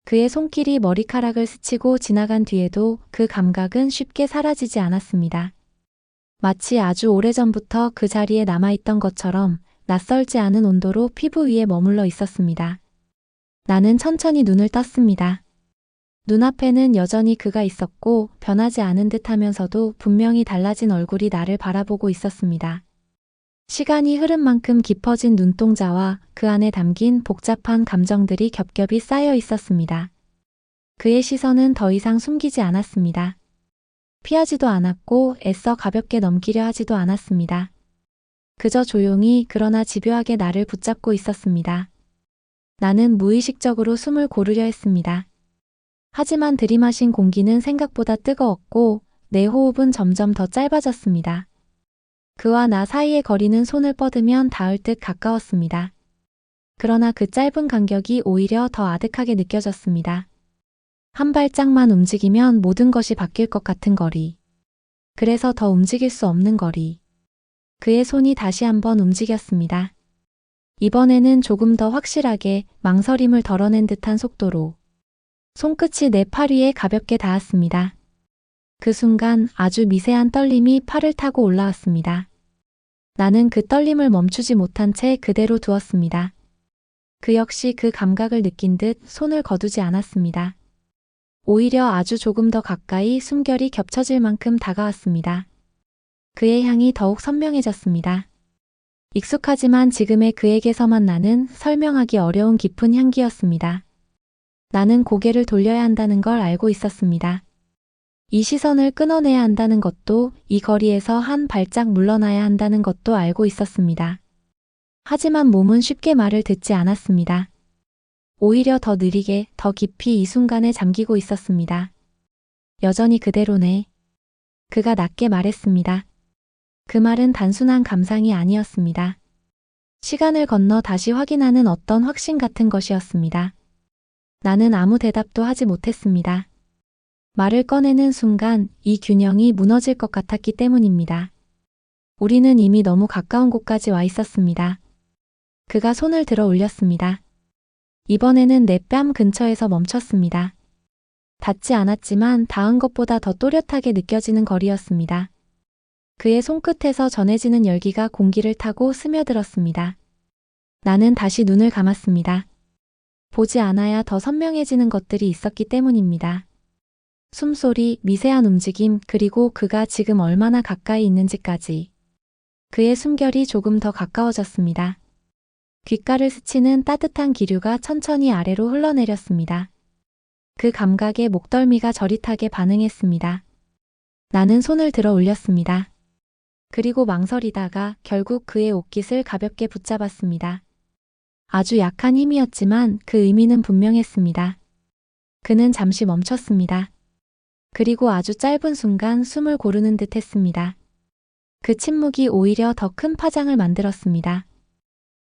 그의 손길이 머리카락을 스치고 지나간 뒤에도 그 감각은 쉽게 사라지지 않았습니다. 마치 아주 오래전부터 그 자리에 남아있던 것처럼 낯설지 않은 온도로 피부 위에 머물러 있었습니다. 나는 천천히 눈을 떴습니다. 눈앞에는 여전히 그가 있었고 변하지 않은 듯 하면서도 분명히 달라진 얼굴이 나를 바라보고 있었습니다. 시간이 흐른 만큼 깊어진 눈동자와 그 안에 담긴 복잡한 감정들이 겹겹이 쌓여 있었습니다. 그의 시선은 더 이상 숨기지 않았습니다. 피하지도 않았고 애써 가볍게 넘기려 하지도 않았습니다. 그저 조용히 그러나 집요하게 나를 붙잡고 있었습니다. 나는 무의식적으로 숨을 고르려 했습니다. 하지만 들이마신 공기는 생각보다 뜨거웠고 내 호흡은 점점 더 짧아졌습니다. 그와 나 사이의 거리는 손을 뻗으면 닿을 듯 가까웠습니다. 그러나 그 짧은 간격이 오히려 더 아득하게 느껴졌습니다. 한 발짝만 움직이면 모든 것이 바뀔 것 같은 거리. 그래서 더 움직일 수 없는 거리. 그의 손이 다시 한번 움직였습니다. 이번에는 조금 더 확실하게 망설임을 덜어낸 듯한 속도로. 손끝이 내 팔 위에 가볍게 닿았습니다. 그 순간 아주 미세한 떨림이 팔을 타고 올라왔습니다. 나는 그 떨림을 멈추지 못한 채 그대로 두었습니다. 그 역시 그 감각을 느낀 듯 손을 거두지 않았습니다. 오히려 아주 조금 더 가까이 숨결이 겹쳐질 만큼 다가왔습니다. 그의 향이 더욱 선명해졌습니다. 익숙하지만 지금의 그에게서만 나는 설명하기 어려운 깊은 향기였습니다. 나는 고개를 돌려야 한다는 걸 알고 있었습니다. 이 시선을 끊어내야 한다는 것도, 이 거리에서 한 발짝 물러나야 한다는 것도 알고 있었습니다. 하지만 몸은 쉽게 말을 듣지 않았습니다. 오히려 더 느리게, 더 깊이 이 순간에 잠기고 있었습니다. 여전히 그대로네. 그가 낮게 말했습니다. 그 말은 단순한 감상이 아니었습니다. 시간을 건너 다시 확인하는 어떤 확신 같은 것이었습니다. 나는 아무 대답도 하지 못했습니다. 말을 꺼내는 순간 이 균형이 무너질 것 같았기 때문입니다. 우리는 이미 너무 가까운 곳까지 와 있었습니다. 그가 손을 들어 올렸습니다. 이번에는 내 뺨 근처에서 멈췄습니다. 닿지 않았지만 닿은 것보다 더 또렷하게 느껴지는 거리였습니다. 그의 손끝에서 전해지는 열기가 공기를 타고 스며들었습니다. 나는 다시 눈을 감았습니다. 보지 않아야 더 선명해지는 것들이 있었기 때문입니다. 숨소리, 미세한 움직임, 그리고 그가 지금 얼마나 가까이 있는지까지. 그의 숨결이 조금 더 가까워졌습니다. 귓가를 스치는 따뜻한 기류가 천천히 아래로 흘러내렸습니다. 그 감각에 목덜미가 저릿하게 반응했습니다. 나는 손을 들어 올렸습니다. 그리고 망설이다가 결국 그의 옷깃을 가볍게 붙잡았습니다. 아주 약한 힘이었지만 그 의미는 분명했습니다. 그는 잠시 멈췄습니다. 그리고 아주 짧은 순간 숨을 고르는 듯 했습니다. 그 침묵이 오히려 더 큰 파장을 만들었습니다.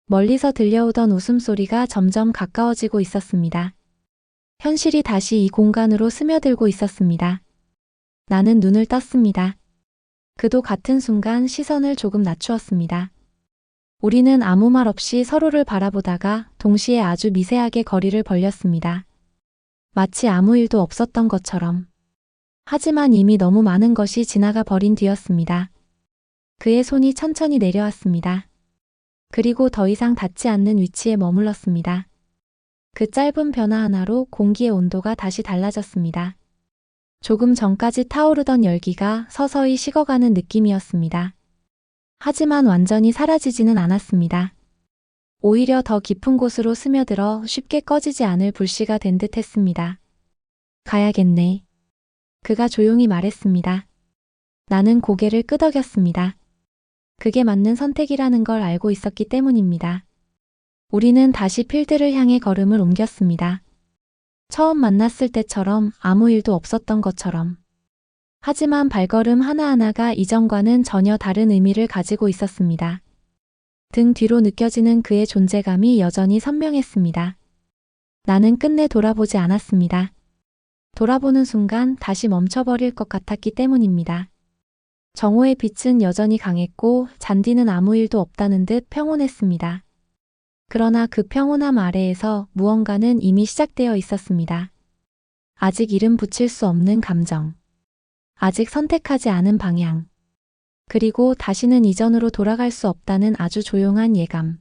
멀리서 들려오던 웃음소리가 점점 가까워지고 있었습니다. 현실이 다시 이 공간으로 스며들고 있었습니다. 나는 눈을 떴습니다. 그도 같은 순간 시선을 조금 낮추었습니다. 우리는 아무 말 없이 서로를 바라보다가 동시에 아주 미세하게 거리를 벌렸습니다. 마치 아무 일도 없었던 것처럼. 하지만 이미 너무 많은 것이 지나가 버린 뒤였습니다. 그의 손이 천천히 내려왔습니다. 그리고 더 이상 닿지 않는 위치에 머물렀습니다. 그 짧은 변화 하나로 공기의 온도가 다시 달라졌습니다. 조금 전까지 타오르던 열기가 서서히 식어가는 느낌이었습니다. 하지만 완전히 사라지지는 않았습니다. 오히려 더 깊은 곳으로 스며들어 쉽게 꺼지지 않을 불씨가 된 듯 했습니다. 가야겠네. 그가 조용히 말했습니다. 나는 고개를 끄덕였습니다. 그게 맞는 선택이라는 걸 알고 있었기 때문입니다. 우리는 다시 필드를 향해 걸음을 옮겼습니다. 처음 만났을 때처럼 아무 일도 없었던 것처럼. 하지만 발걸음 하나하나가 이전과는 전혀 다른 의미를 가지고 있었습니다. 등 뒤로 느껴지는 그의 존재감이 여전히 선명했습니다. 나는 끝내 돌아보지 않았습니다. 돌아보는 순간 다시 멈춰버릴 것 같았기 때문입니다. 정오의 빛은 여전히 강했고 잔디는 아무 일도 없다는 듯 평온했습니다. 그러나 그 평온함 아래에서 무언가는 이미 시작되어 있었습니다. 아직 이름 붙일 수 없는 감정. 아직 선택하지 않은 방향. 그리고 다시는 이전으로 돌아갈 수 없다는 아주 조용한 예감.